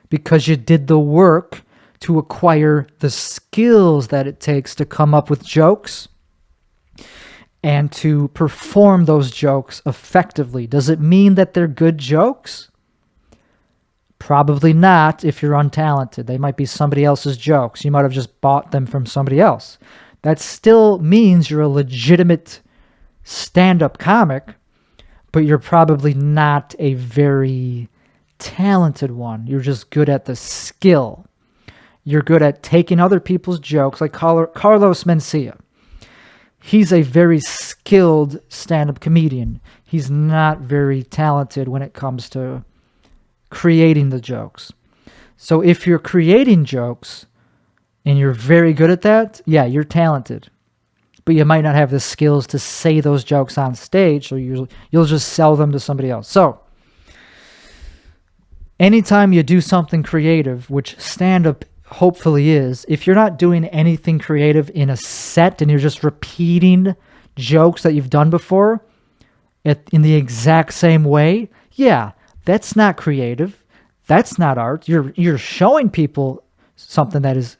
because you did the work to acquire the skills that it takes to come up with jokes and to perform those jokes effectively. Does it mean that they're good jokes? Probably not if you're untalented. They might be somebody else's jokes. You might have just bought them from somebody else. That still means you're a legitimate stand-up comic, but you're probably not a very talented one. You're just good at the skill. You're good at taking other people's jokes, like Carlos Mencia. He's a very skilled stand-up comedian. He's not very talented when it comes to creating the jokes. So if you're creating jokes and you're very good at that, yeah, you're talented. But you might not have the skills to say those jokes on stage, so you'll just sell them to somebody else. So anytime you do something creative, which stand-up hopefully is, if you're not doing anything creative in a set and you're just repeating jokes that you've done before in the exact same way, yeah, that's not creative. That's not art. You're showing people something that is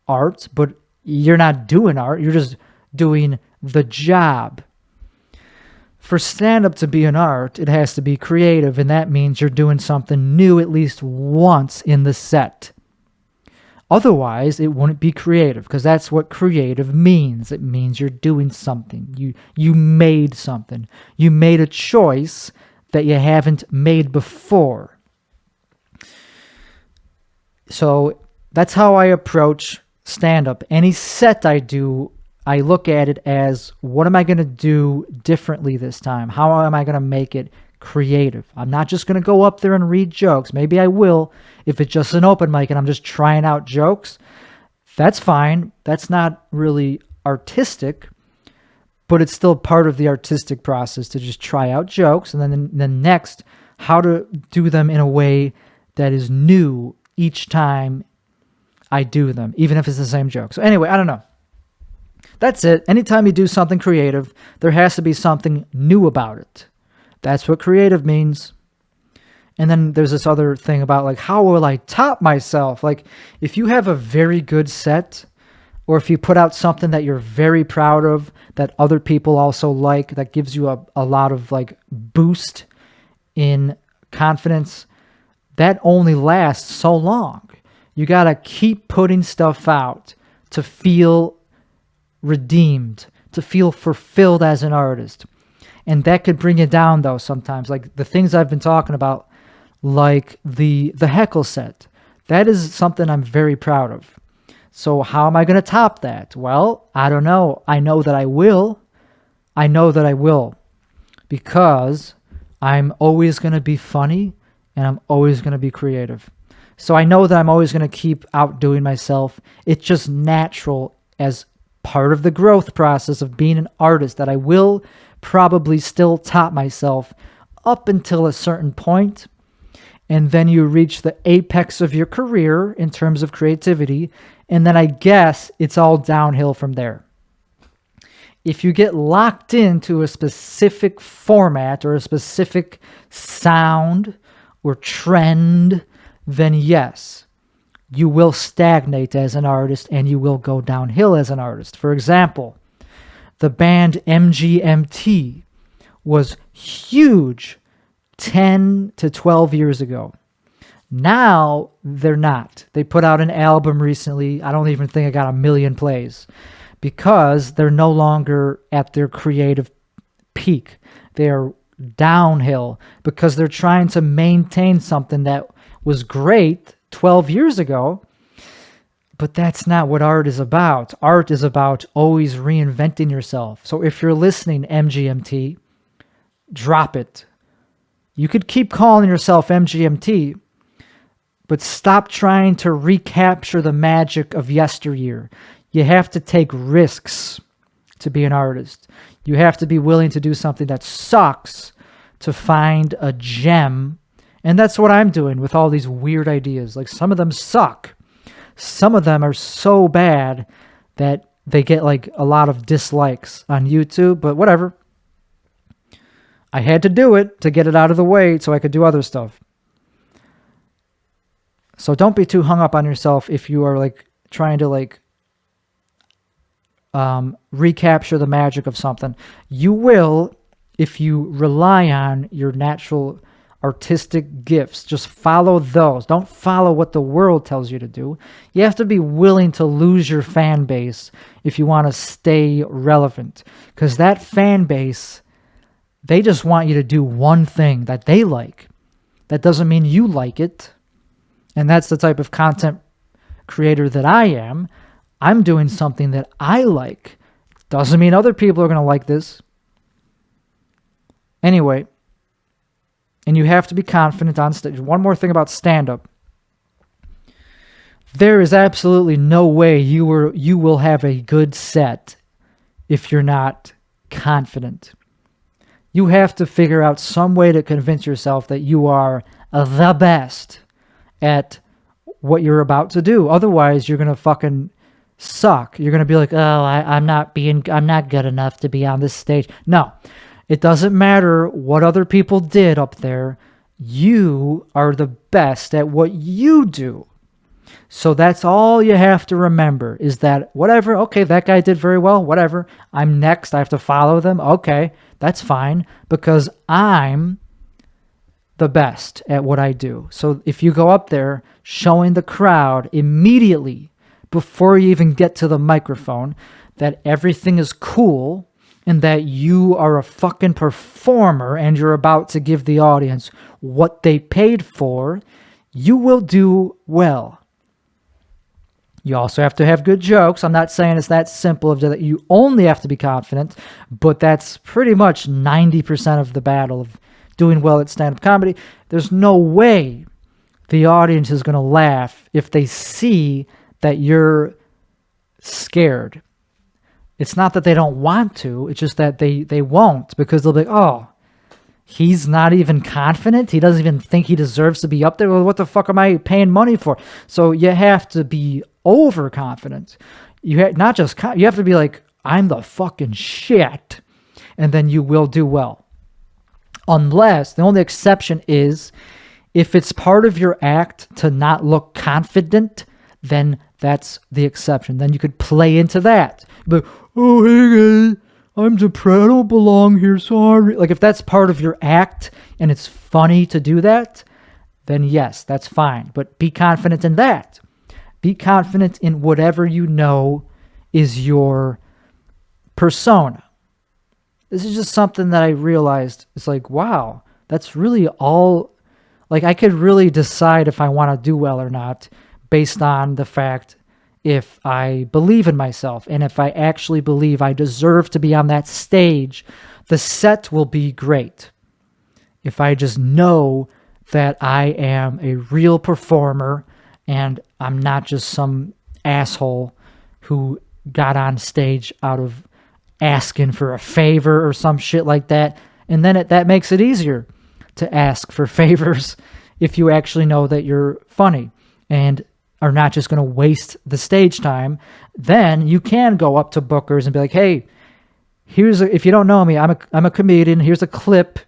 art, but you're not doing art. You're just doing the job. For stand-up to be an art, it has to be creative, and that means you're doing something new at least once in the set. Otherwise, it wouldn't be creative, because that's what creative means. It means you're doing something. You made something. You made a choice that you haven't made before. So that's how I approach stand-up. Any set I do, I look at it as, what am I going to do differently this time? How am I going to make it creative? I'm not just going to go up there and read jokes. Maybe I will if it's just an open mic and I'm just trying out jokes. That's fine. That's not really artistic, but it's still part of the artistic process to just try out jokes. And then next, how to do them in a way that is new each time I do them, even if it's the same joke. So anyway, I don't know. That's it. Anytime you do something creative, there has to be something new about it. That's what creative means. And then there's this other thing about how will I top myself? If you have a very good set, or if you put out something that you're very proud of, that other people also like, that gives you a lot of boost in confidence, that only lasts so long. You got to keep putting stuff out to feel redeemed, to feel fulfilled as an artist. And that could bring you down, though, sometimes. The things I've been talking about, like the heckle set. That is something I'm very proud of. So how am I going to top that? Well, I don't know. I know that I will. I know that I will, because I'm always going to be funny and I'm always going to be creative. So I know that I'm always going to keep outdoing myself. It's just natural as part of the growth process of being an artist that I will probably still top myself up until a certain point. And then you reach the apex of your career in terms of creativity. And then I guess it's all downhill from there. If you get locked into a specific format or a specific sound or trend, then yes, you will stagnate as an artist and you will go downhill as an artist. For example, the band MGMT was huge 10 to 12 years ago. Now they're not. They put out an album recently. I don't even think it got 1 million plays, because they're no longer at their creative peak. They're downhill because they're trying to maintain something that was great 12 years ago. But that's not what art is about. Art is about always reinventing yourself. So if you're listening, MGMT, drop it. You could keep calling yourself MGMT, but stop trying to recapture the magic of yesteryear. You have to take risks to be an artist. You have to be willing to do something that sucks to find a gem. And that's what I'm doing with all these weird ideas. Like, some of them suck. Some of them are so bad that they get like a lot of dislikes on YouTube, but whatever. I had to do it to get it out of the way so I could do other stuff. So don't be too hung up on yourself if you are like trying to like recapture the magic of something. You will if you rely on your natural artistic gifts. Just follow those. Don't follow what the world tells you to do. You have to be willing to lose your fan base if you want to stay relevant, because that fan base, they just want you to do one thing that they like. That doesn't mean you like it. And that's the type of content creator that I am. I'm doing something that I like. Doesn't mean other people are going to like this. Anyway, and you have to be confident on stage. One more thing about stand-up. There is absolutely no way you will have a good set if you're not confident. You have to figure out some way to convince yourself that you are the best at what you're about to do. Otherwise, you're going to fucking suck. You're going to be like, oh, I'm not good enough to be on this stage. No, it doesn't matter what other people did up there. You are the best at what you do. So that's all you have to remember, is that whatever, okay, that guy did very well, whatever. I'm next. I have to follow them. Okay, that's fine, because I'm the best at what I do. So if you go up there showing the crowd immediately before you even get to the microphone that everything is cool and that you are a fucking performer and you're about to give the audience what they paid for, you will do well. You also have to have good jokes. I'm not saying it's that simple of that you only have to be confident, but that's pretty much 90% of the battle of doing well at stand-up comedy. There's no way the audience is going to laugh if they see that you're scared. It's not that they don't want to. It's just that they won't, because they'll be like, oh, he's not even confident. He doesn't even think he deserves to be up there. Well, what the fuck am I paying money for? So you have to be overconfident. You have to be like, I'm the fucking shit, and then you will do well. Unless, the only exception is if it's part of your act to not look confident, then that's the exception. Then you could play into that. But, oh, hey guys, I'm depressed, I don't belong here, sorry. Like, if that's part of your act and it's funny to do that, then yes, that's fine. But be confident in that. Be confident in whatever you know is your persona. This is just something that I realized. It's like, wow, that's really all. Like, I could really decide if I want to do well or not based on the fact if I believe in myself and if I actually believe I deserve to be on that stage, the set will be great. If I just know that I am a real performer and I'm not just some asshole who got on stage out of asking for a favor or some shit like that. And then that makes it easier to ask for favors if you actually know that you're funny and are not just going to waste the stage time. Then you can go up to bookers and be like, hey, if you don't know me, I'm a comedian. Here's a clip.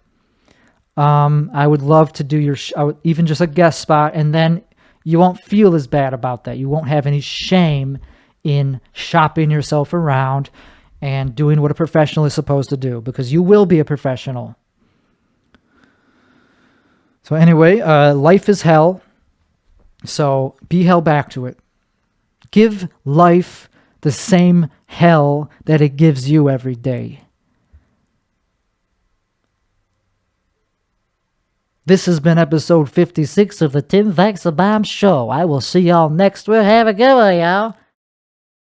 I would love to do even just a guest spot. And then you won't feel as bad about that. You won't have any shame in shopping yourself around and doing what a professional is supposed to do, because you will be a professional. So anyway, life is hell. So be hell back to it. Give life the same hell that it gives you every day. This has been episode 56 of the Tim Weichselbaum Show. I will see y'all next week. Have a good one, y'all.